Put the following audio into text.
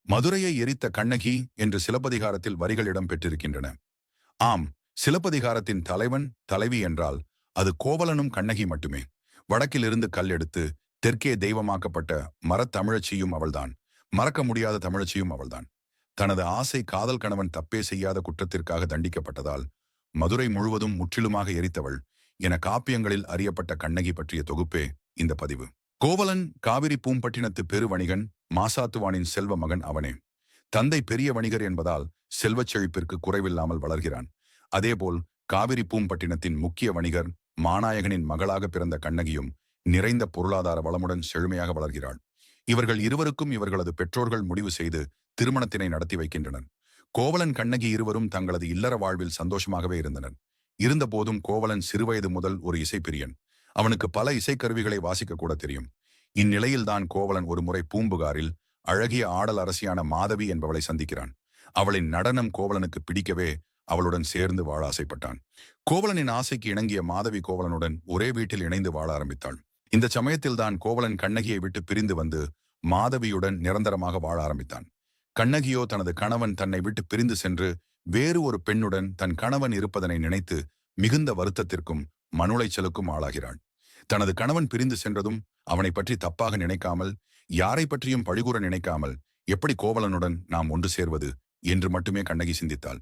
மதுரையை எரித்த கண்ணகி என்று சிலப்பதிகாரத்தில் வரிகள் இடம் பெற்றிருக்கின்றன. ஆம், சிலப்பதிகாரத்தின் தலைவன் தலைவி என்றால் அது கோவலனும் கண்ணகி மட்டுமே. வடக்கிலிருந்து கல் எடுத்து தெற்கே தெய்வமாக்கப்பட்ட மரத்தமிழச்சியும் அவள்தான். மறக்க முடியாத தமிழச்சியும் அவள்தான். தனது ஆசை காதல் கணவன் தப்பே செய்யாத குற்றத்திற்காக தண்டிக்கப்பட்டதால் மதுரை முழுவதும் முற்றிலுமாக எரித்தவள் என காப்பியங்களில் அறியப்பட்ட கண்ணகி பற்றிய தொகுப்பே இந்த பதிவு. கோவலன் காவிரி பூம்பட்டினத்து பெரு வணிகன் மாசாத்துவானின் செல்வ மகன் அவனே. தந்தை பெரிய வணிகர் என்பதால் செல்வச் செழிப்பிற்கு குறைவில்லாமல் வளர்கிறான். அதேபோல் காவிரி பூம்பட்டினத்தின் முக்கிய வணிகர் மாநாயகனின் மகளாக பிறந்த கண்ணகியும் நிறைந்த பொருளாதார வளமுடன் செழுமையாக வளர்கிறாள். இவர்கள் இருவருக்கும் இவர்களது பெற்றோர்கள் முடிவு செய்து திருமணத்தினை நடத்தி வைக்கின்றனர். கோவலன் கண்ணகி இருவரும் தங்களது இல்லற வாழ்வில் சந்தோஷமாகவே இருந்தனர். இருந்தபோதும் கோவலன் சிறுவயது முதல் ஒரு இசைப்பிரியன். அவனுக்கு பல இசைக்கருவிகளை வாசிக்க கூட தெரியும். இந்நிலையில்தான் கோவலன் ஒரு முறை பூம்புகாரில் அழகிய ஆடல் அரசியான மாதவி என்பவளை சந்திக்கிறான். அவளின் நடனம் கோவலனுக்கு பிடிக்கவே அவளுடன் சேர்ந்து வாழ ஆசைப்பட்டான். கோவலனின் ஆசைக்கு இணங்கிய மாதவி கோவலனுடன் ஒரே வீட்டில் இணைந்து வாழ ஆரம்பித்தாள். இந்த சமயத்தில்தான் கோவலன் கண்ணகியை விட்டு பிரிந்து வந்து மாதவியுடன் நிரந்தரமாக வாழ ஆரம்பித்தான். கண்ணகியோ தனது கணவன் தன்னை விட்டு பிரிந்து சென்று வேறு ஒரு பெண்ணுடன் தன் கணவன் இருப்பதனை நினைத்து மிகுந்த வருத்தத்திற்கும் மனுளைச்சலுக்கும் ஆளாகிறாள். தனது கணவன் பிரிந்து சென்றதும் அவனை பற்றி தப்பாக நினைக்காமல், யாரை பற்றியும் பழிகூற நினைக்காமல் எப்படி கோவலனுடன் நாம் ஒன்று சேர்வது என்று மட்டுமே கண்ணகி சிந்தித்தாள்.